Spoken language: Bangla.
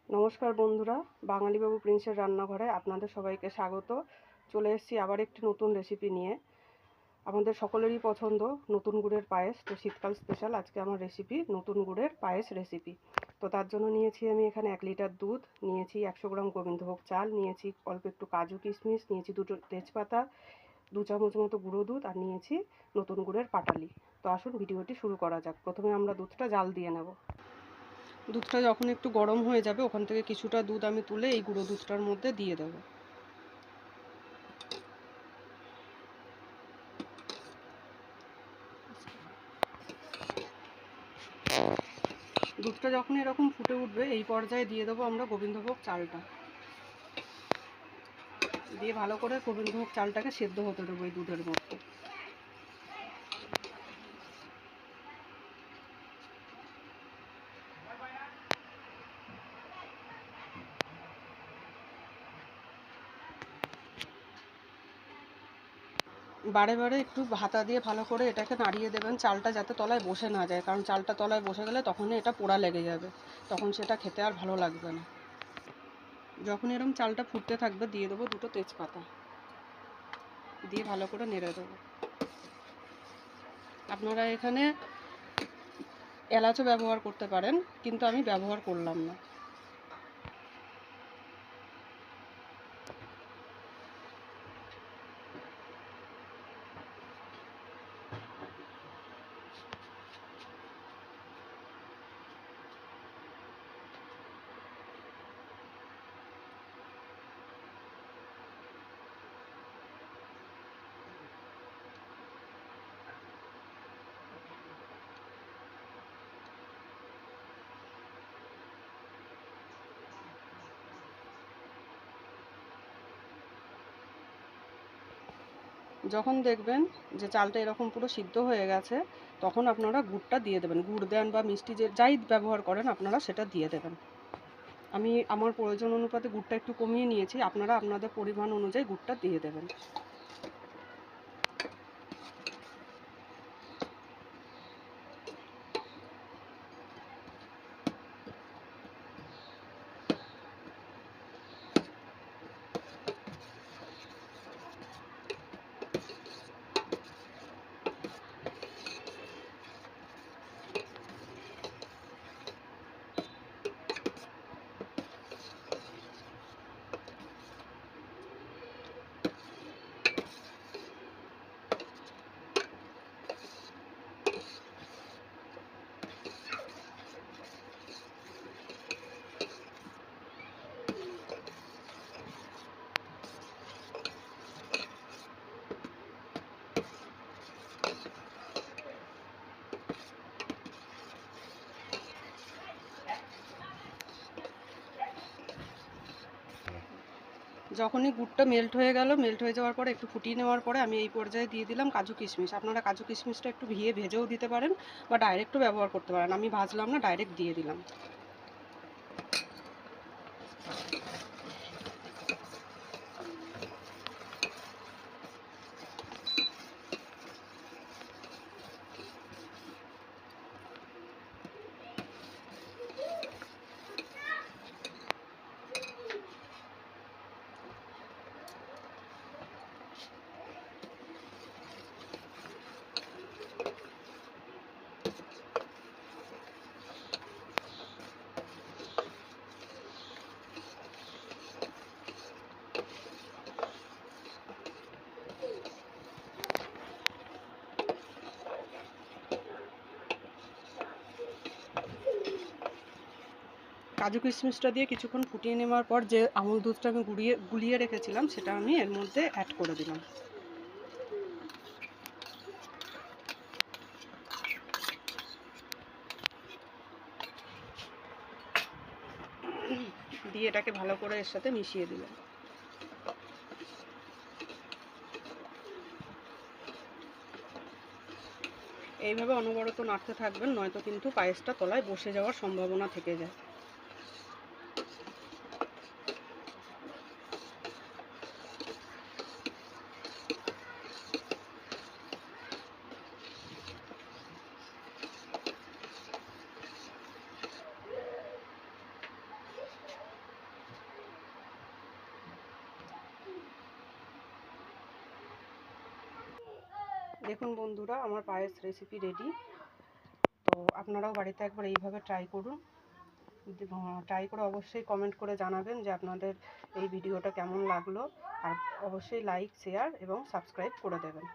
নমস্কার বন্ধুরা, বাঙালি বাবু প্রিন্সের রান্নাঘরে আপনাদের সবাইকে স্বাগত। চলে এসেছি আবার একটি নতুন রেসিপি নিয়ে। আমাদের সকলেরই পছন্দ নতুন গুড়ের পায়েস। তো শীতকাল স্পেশাল আজকে আমার রেসিপি নতুন গুড়ের পায়েস রেসিপি। তো তার জন্য নিয়েছি আমি এখানে 1 লিটার দুধ, নিয়েছি 100 গ্রাম গোবিন্দভোগ চাল, নিয়েছি অল্প একটু কাজু কিশমিশ, নিয়েছি 2টো তেজপাতা, 2 চামচ মতো গুঁড়ো দুধ, আর নিয়েছি নতুন গুড়ের পাটালি। তো আসুন ভিডিওটি শুরু করা যাক। প্রথমে আমরা দুধটা জাল দিয়ে নেব। দুধটা যখন একটু গরম হয়ে যাবে ওখান থেকে কিছুটা দুধ আমি তুলে এই গুঁড়ো দুধটার মধ্যে দিয়ে দেবো। দুধটা যখন এরকম ফুটে উঠবে এই পর্যায়ে দিয়ে দেবো আমরা গোবিন্দভোগ চালটা, দিয়ে ভালো করে গোবিন্দভোগ চালটাকে সেদ্ধ হতে দেবো এই দুধের মধ্যে। বারে বারে একটু হাতা দিয়ে ভালো করে এটাকে নাড়িয়ে দেবেন, চালটা যাতে তলায় বসে না যায়, কারণ চালটা তলায় বসে গেলে তখনই এটা পোড়া লেগে যাবে, তখন সেটা খেতে আর ভালো লাগবে না। যখন এরকম চালটা ফুটতে থাকবে দিয়ে দেবো 2টো তেজপাতা, দিয়ে ভালো করে নেড়ে দেবো। আপনারা এখানে এলাচও ব্যবহার করতে পারেন, কিন্তু আমি ব্যবহার করলাম না। যখন দেখবেন যে চালটা এরকম পুরো সিদ্ধ হয়ে গেছে তখন আপনারা গুড়টা দিয়ে দেবেন। গুড় দেন বা মিষ্টি যাই ব্যবহার করেন আপনারা সেটা দিয়ে দেবেন। আমি আমার প্রয়োজন অনুপাতে গুড়টা একটু কমিয়ে নিয়েছি, আপনারা আপনাদের পরিমাণ অনুযায়ী গুড়টা দিয়ে দেবেন। যখনই গুড়টা মেল্ট হয়ে গেল, মেল্ট হয়ে যাওয়ার পরে একটু ফুটিয়ে নেওয়ার পরে আমি এই পর্যায়ে দিয়ে দিলাম কাজু কিশমিশ। আপনারা কাজু কিশমিশটা একটু ভেজেও দিতে পারেন বা ডাইরেক্টও ব্যবহার করতে পারেন। আমি ভাজলাম না, ডাইরেক্ট দিয়ে দিলাম। কাজু কিশমিশটা দিয়ে কিছুক্ষণ ফুটিয়ে নেওয়ার পর যে আমুল দুধটা আমি গুলিয়ে রেখেছিলাম সেটা আমি এর মধ্যে অ্যাড করে দিলাম। দিয়ে এটাকে ভালো করে এর সাথে মিশিয়ে দিলাম। এইভাবে অনবরত নাড়তে থাকবেন, নয়তো কিন্তু পায়েসটা তলায় বসে যাওয়ার সম্ভাবনা থেকে যায়। দেখুন বন্ধুরা, আমার পায়েস রেসিপি রেডি। তো আপনারাও বাড়িতে একবার এইভাবে ট্রাই করুন। ট্রাই করে অবশ্যই কমেন্ট করে জানাবেন যে আপনাদের এই ভিডিওটা কেমন লাগলো, আর অবশ্যই লাইক, শেয়ার এবং সাবস্ক্রাইব করে দেবেন।